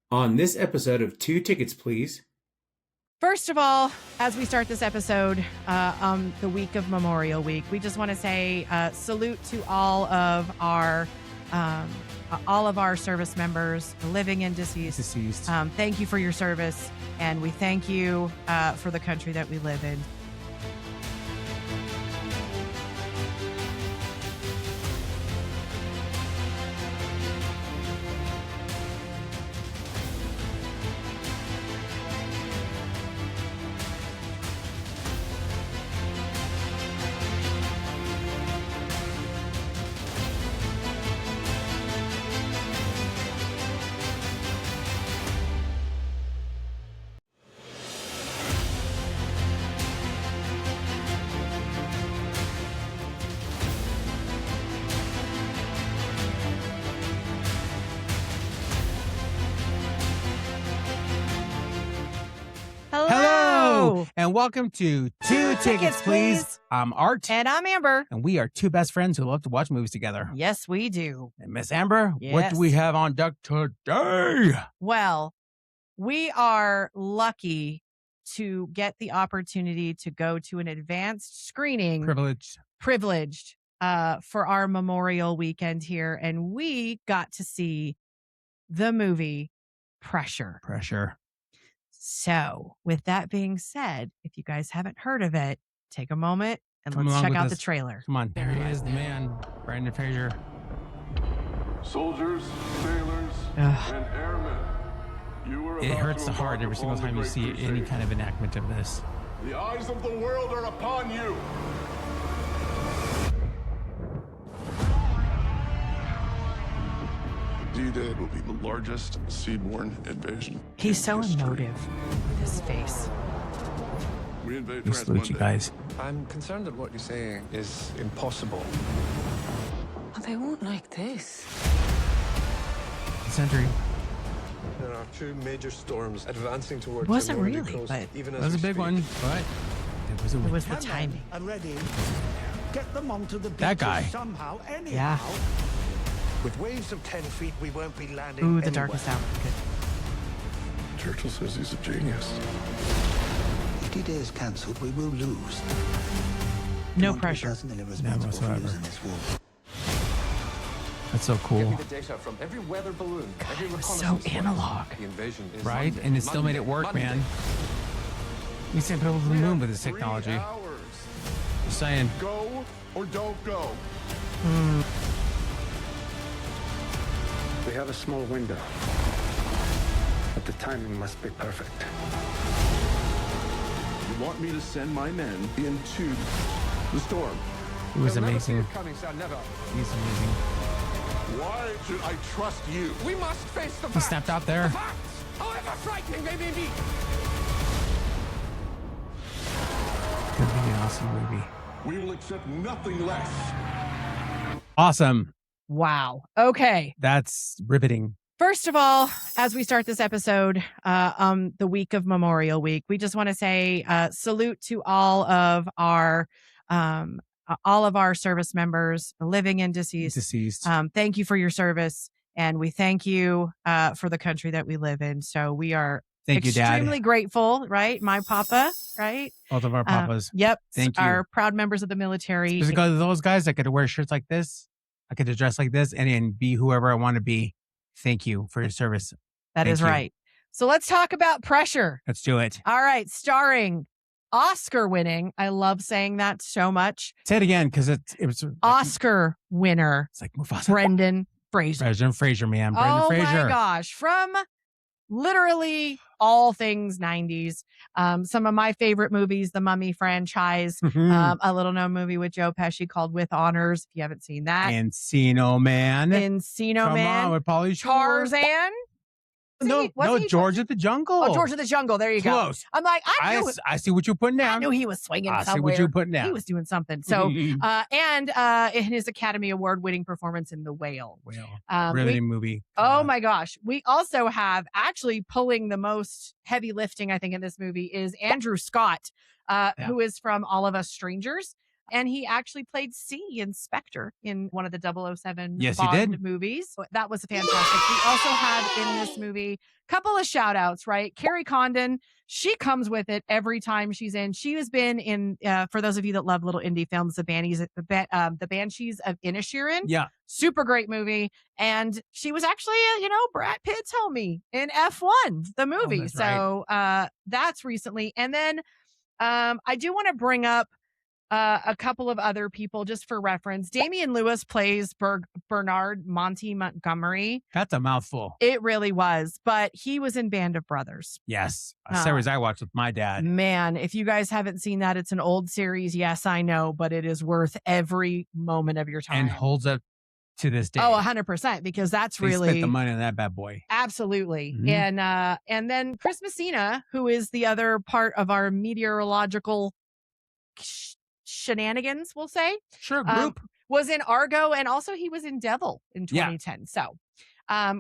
On this episode of Two Tickets, Please. First of all, as we start this episode, the week of Memorial Week, we just want to say salute to all of our service members, living and deceased. Thank you for your service, and we thank you for the country that we live in. Hello, and welcome to Two Tickets, Please. I'm Art. And I'm Amber. And we are two best friends who love to watch movies together. Yes, we do. And Miss Amber, Yes. what do we have on deck today? Well, we are lucky to get the opportunity to go to an advanced screening. Privileged for our Memorial weekend here. And we got to see the movie Pressure. So, with that being said, if you guys haven't heard of it, take a moment and let's check out the trailer. Come on, there he is, the man, Brendan Fraser. Soldiers, sailors, and airmen. It hurts the heart every single time you see any kind of enactment of this. The eyes of the world are upon you. D-Day will be the largest seaborne invasion. He's so emotive with his face. We invade We France salute you Monday. guys. I'm concerned that what you're saying is impossible. Oh, they won't like this. Century. There are two major storms advancing towards Wasn't the Nordic really, coast, but even That as was a we big speak. one, but it was a It win. was the timing. Are ready. Get them onto the That beaches guy. somehow, anyhow. Yeah. With waves of 10 feet, we won't be landing Ooh, the anywhere. darkest hour. Good. Churchill says he's a genius. If D-Day is cancelled, we will lose. No You want to be pressure. personally responsible for whatsoever. losing this war. That's so Give cool, me the data from every weather balloon, every It was so reconnaissance flight. analog. The invasion is right? Monday. And it still made it work, Monday. man. We sent people to the moon with this 3 technology. hours. Just saying. Go or don't go. We have a small window, but the timing must be perfect. You want me to send my men into the storm? It was They'll never see amazing. it coming, sir, never. He's amazing. Why should I trust you? We must face the He facts. snapped out there. The facts, however frightening they may be. Could be an awesome movie. We will accept nothing less. Awesome. Wow. Okay. That's riveting. First of all, as we start this episode, the week of Memorial Week, we just want to say salute to all of our service members, living and deceased. Thank you for your service, and we thank you for the country that we live in. So we are Thank you, Dad. extremely grateful, right? My papa, right? Both of our papas. Yep. Thank you. Our proud members of the military. Because those guys, I get to wear shirts like this. I get to dress like this and be whoever I want to be. Thank you for your service. That Thank is you. right. So let's talk about Pressure. Let's do it. All right, starring Oscar winning. I love saying that so much. Say it again, because it was Oscar winner, It's like Mufasa. Brendan Fraser. Brendan Fraser, man. Brendan Oh Fraser. my gosh. From literally all things 90s. Some of my favorite movies, the Mummy franchise, Mhm. a little known movie with Joe Pesci called With Honors. If you haven't seen that. Encino Man. Encino Come Man. on, with Pauly Shore. Tarzan. No, George of the Jungle. Oh, George of the Jungle. There you go. Close. I'm like, I I see what you're putting down. knew he was swinging I see somewhere. what you're putting down. He was doing something. So, and in his Academy Award winning performance in The Whale. Well, riveting movie. Oh my gosh. We also have actually pulling the most heavy lifting, I think, in this movie is Andrew Scott, who is from All of Us Strangers. And he actually played C in Spectre in one of the 007 Yes, he Bond did. movies. That was fantastic. We also had in this movie a couple of shout outs, right? Carrie Condon, she comes with it every time she's in. She has been in, for those of you that love little indie films, the Banshees of Inisherin. Yeah. Super great movie. And she was actually, Brad Pitt's homie in F1, the movie. that's so that's recently. And then I do want to bring up a couple of other people just for reference. Damian Lewis plays Bernard Monty Montgomery. That's a mouthful. It really was, but he was in Band of Brothers. Yes. A series I watched with my dad. Man, if you guys haven't seen that, it's an old series. Yes, I know, but it is worth every moment of your time. And holds up to this day. Oh, 100%, because that's They really spent the money on that bad boy. absolutely. Mhm. And then Chris Messina, who is the other part of our meteorological shenanigans, we'll say. Sure, group. Was in Argo, and also he was in Devil in 2010. So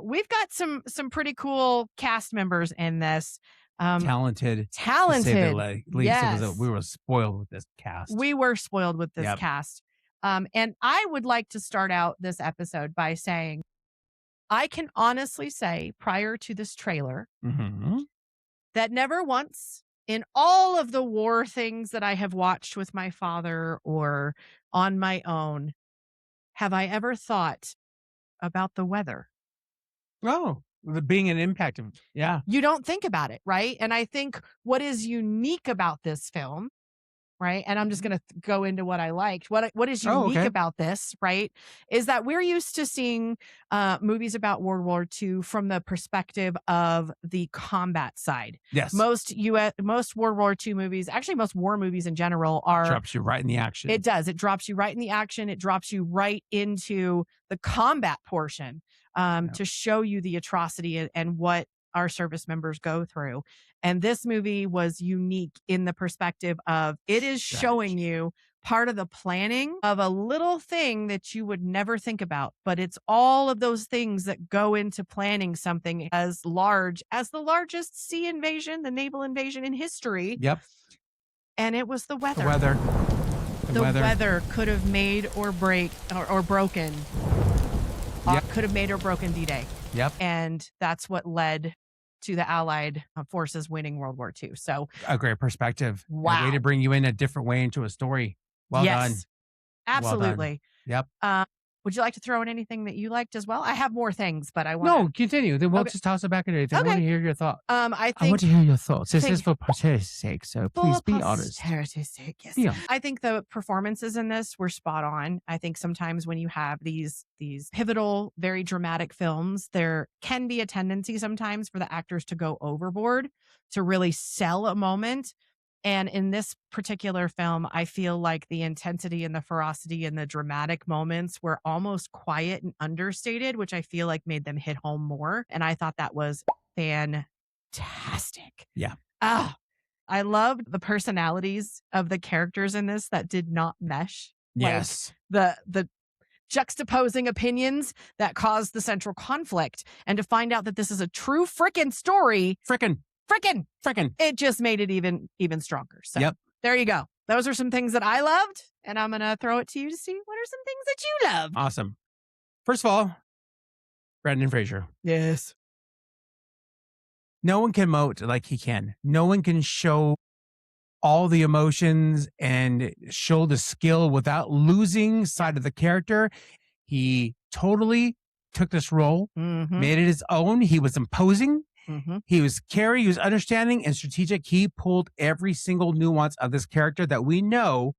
we've got some pretty cool cast members in this. Talented. Talented. To say the least. Yes. We were spoiled with this cast. We were spoiled with this Yep. cast. And I would like to start out this episode by saying, I can honestly say prior to this trailer Mm-hmm. that never once in all of the war things that I have watched with my father or on my own, have I ever thought about the weather. Oh, being an impact of, yeah. You don't think about it, right? And I think what is unique about this film, right? And I'm just going to go into what I liked. What is unique about this, right? Is that we're used to seeing movies about World War II from the perspective of the combat side. Yes. Most World War II movies, actually most war movies in general are... Drops you right in the action. It does. It drops you right in the action. It drops you right into the combat portion to show you the atrocity and what our service members go through. And this movie was unique in the perspective of it is showing you part of the planning of a little thing that you would never think about, but it's all of those things that go into planning something as large as the largest sea invasion, the naval invasion in history. Yep. And it was the weather. The weather could have made or broken. Yep. Could have made or broken D-Day. Yep. And that's what led to the Allied forces winning World War II. So a great perspective. Wow. A way to bring you in a different way into a story. Well done. Absolutely. Well done. Yep. Would you like to throw in anything that you liked as well? I have more things, but I want No, continue. Then we'll just toss it back at it. I want to hear your thoughts. I want to hear your thoughts. This is for posterity's sake, so please be honest. Posterity's sake, yes. Be honest. I think the performances in this were spot on. I think sometimes when you have these pivotal, very dramatic films, there can be a tendency sometimes for the actors to go overboard to really sell a moment. And in this particular film, I feel like the intensity and the ferocity and the dramatic moments were almost quiet and understated, which I feel like made them hit home more. And I thought that was fantastic. Yeah. I loved the personalities of the characters in this that did not mesh. Yes. Like the juxtaposing opinions that caused the central conflict. And to find out that this is a true frickin' story. Frickin'. It just made it even stronger. So there you go. Those are some things that I loved. And I'm going to throw it to you to see what are some things that you love. Awesome. First of all, Brendan Fraser. Yes. No one can emote like he can. No one can show all the emotions and show the skill without losing sight of the character. He totally took this role, made it his own. He was imposing. He was caring, he was understanding and strategic. He pulled every single nuance of this character that we know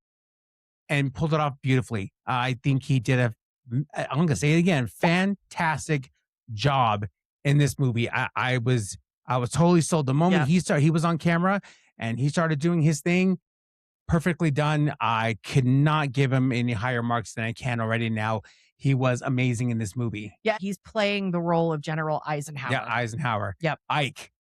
and pulled it off beautifully. I think he did I'm going to say it again, fantastic job in this movie. I was totally sold. The moment he was on camera and he started doing his thing, perfectly done. I could not give him any higher marks than I can already now. He was amazing in this movie. Yeah, he's playing the role of General Eisenhower. Yeah, Eisenhower. Yep. Ike.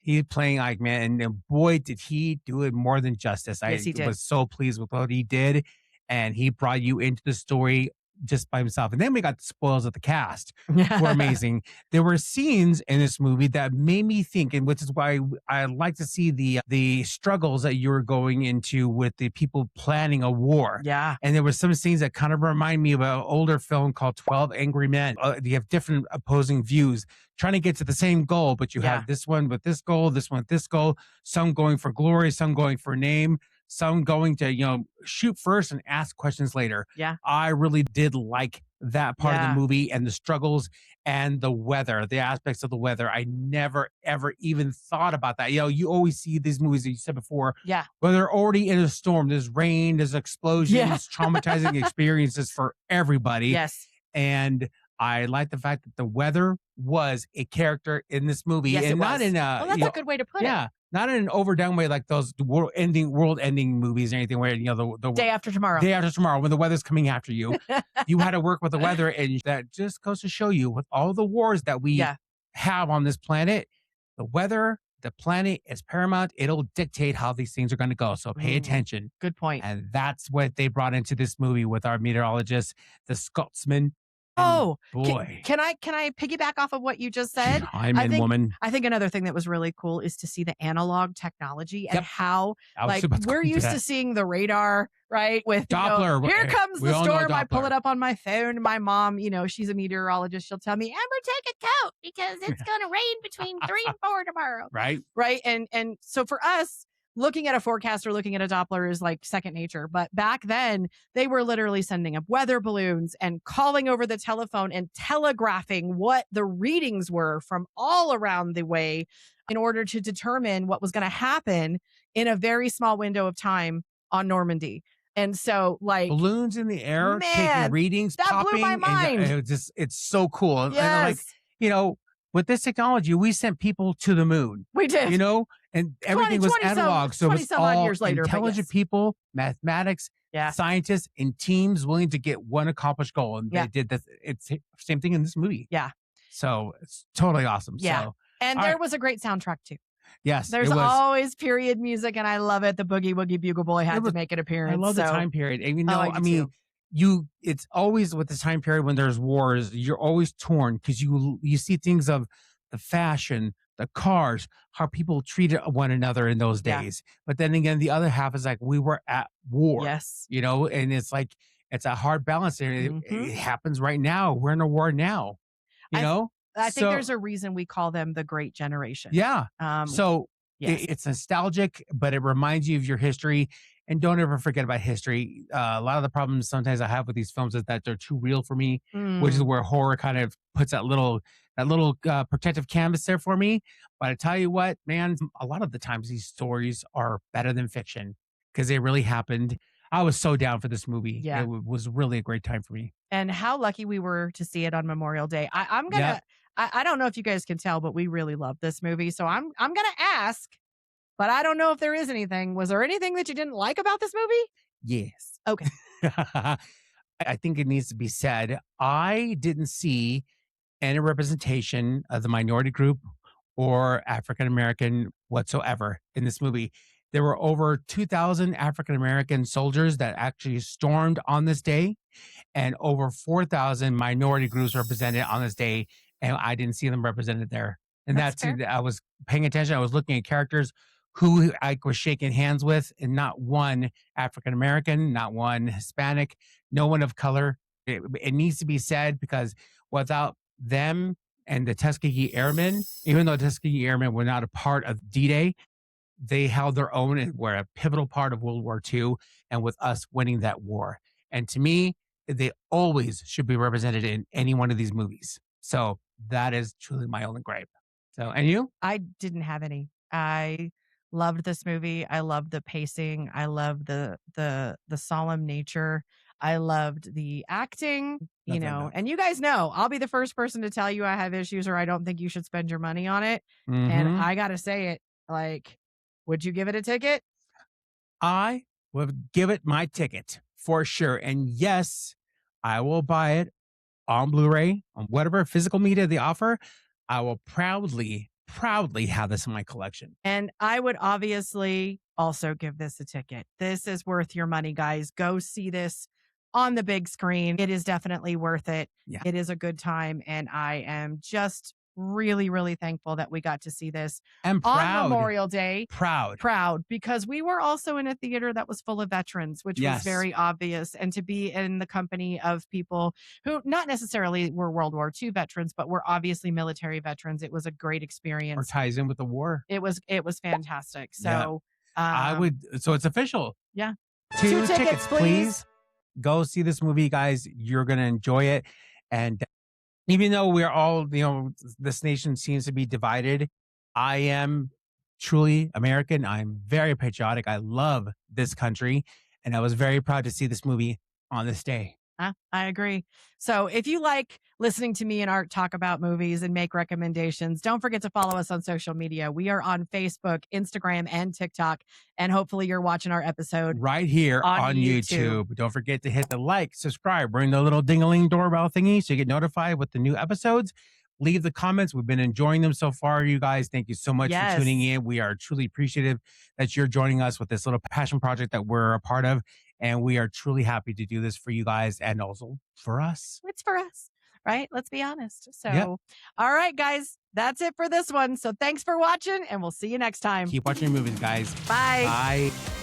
He's playing Ike, man. And boy, did he do it more than justice. Yes, he did. Was so pleased with what he did. And he brought you into the story just by himself. And then we got the spoils of the cast were amazing. There were scenes in this movie that made me think, and which is why I like to see the struggles that you were going into with the people planning a war. Yeah. And there were some scenes that kind of remind me of an older film called 12 Angry Men. You have different opposing views trying to get to the same goal, but you have this one with this goal, this one with this goal, some going for glory, some going for name, some going to, shoot first and ask questions later. Yeah. I really did like that part of the movie and the struggles and the weather, the aspects of the weather. I never, ever even thought about that. You always see these movies that you said before, where they're already in a storm. There's rain, there's explosions, traumatizing experiences for everybody. Yes. And I like the fact that the weather was a character in this movie. Yes, and it not was. in a, Well, that's a good way to put it. yeah, not in an overdone way like those world-ending movies or anything where, the Day After Tomorrow. Day After Tomorrow, when the weather's coming after you. You had to work with the weather, and that just goes to show you with all the wars that we have on this planet, the weather, the planet is paramount. It'll dictate how these things are going to go. So pay attention. Good point. And that's what they brought into this movie with our meteorologist, the Scotsman. Oh, boy. Can I piggyback off of what you just said? Woman. I think another thing that was really cool is to see the analog technology and how we're used to seeing the radar, right? With Doppler. Here comes the storm. I pull it up on my phone. My mom, she's a meteorologist. She'll tell me, Amber, take a coat because it's going to rain between 3 and 4 tomorrow. Right. Right. And so for us, looking at a forecast or looking at a Doppler is like second nature. But back then, they were literally sending up weather balloons and calling over the telephone and telegraphing what the readings were from all around the way in order to determine what was going to happen in a very small window of time on Normandy. And so, balloons in the air, taking readings, that popping. blew my mind. And it's so cool. Yes. And with this technology, we sent people to the moon. We did. And everything was analog. So it was all years later, intelligent people, mathematics, scientists, and teams willing to get one accomplished goal. And they did this. It's the same thing in this movie. Yeah. So it's totally awesome. Yeah. So, and there was a great soundtrack too. Yes. There's always period music, and I love it. The Boogie Woogie Bugle Boy had to make an appearance. I love the time period. And it's always with the time period when there's wars, you're always torn because you see things of the fashion, the cars, how people treated one another in those days. But then again, the other half is like, we were at war. Yes. And it's like, it's a hard balance. It happens right now. We're in a war now, I think there's a reason we call them the Great Generation. Yeah. It's nostalgic, but it reminds you of your history. And don't ever forget about history. A lot of the problems sometimes I have with these films is that they're too real for me, which is where horror kind of puts that little protective canvas there for me. But I tell you what, man, a lot of the times these stories are better than fiction because they really happened. I was so down for this movie. Yeah. It was really a great time for me. And how lucky we were to see it on Memorial Day. I don't know if you guys can tell, but we really love this movie. So I'm going to ask, but I don't know if there is anything. Was there anything that you didn't like about this movie? Yes. Okay. I think it needs to be said. I didn't see any representation of the minority group or African-American whatsoever in this movie. There were over 2,000 African-American soldiers that actually stormed on this day, and over 4,000 minority groups represented on this day, and I didn't see them represented there. And that's I was paying attention. I was looking at characters who I was shaking hands with, and not one African-American, not one Hispanic, no one of color. It needs to be said because without them and the Tuskegee Airmen, even though Tuskegee Airmen were not a part of D-Day, they held their own and were a pivotal part of World War II and with us winning that war. And to me, they always should be represented in any one of these movies. So that is truly my only gripe. So, and you? I didn't have any. I loved this movie. I loved the pacing. I loved the solemn nature. I loved the acting, and you guys know, I'll be the first person to tell you I have issues or I don't think you should spend your money on it. Mm-hmm. And I got to say it, would you give it a ticket? I would give it my ticket for sure. And yes, I will buy it on Blu-ray, on whatever physical media they offer. I will proudly have this in my collection. And I would obviously also give this a ticket. This is worth your money, guys. Go see this on the big screen. It is definitely worth it. Yeah. It is a good time. And I am just really, really thankful that we got to see this And proud. on Memorial Day. Proud. Because we were also in a theater that was full of veterans, which was Yes. very obvious. And to be in the company of people who not necessarily were World War II veterans, but were obviously military veterans, it was a great Or experience. ties in with the war. It was fantastic. Yeah. So So it's official. Yeah. 2 tickets, tickets, please. please. Go see this movie, guys. You're going to enjoy it. And even though we're all, this nation seems to be divided, I am truly American. I'm very patriotic. I love this country. And I was very proud to see this movie on this day. I agree. So if you like listening to me and Art talk about movies and make recommendations, don't forget to follow us on social media. We are on Facebook, Instagram, and TikTok. And hopefully you're watching our episode Right here on YouTube. Don't forget to hit the like, subscribe, ring the little ding-a-ling doorbell thingy so you get notified with the new episodes. Leave the comments. We've been enjoying them so far, you guys. Thank you so much Yes. for tuning in. We are truly appreciative that you're joining us with this little passion project that we're a part of. And we are truly happy to do this for you guys and also for us. It's for us, right? Let's be honest. So, Yep. All right, guys, that's it for this one. So thanks for watching, and we'll see you next time. Keep watching your movies, guys. Bye. Bye.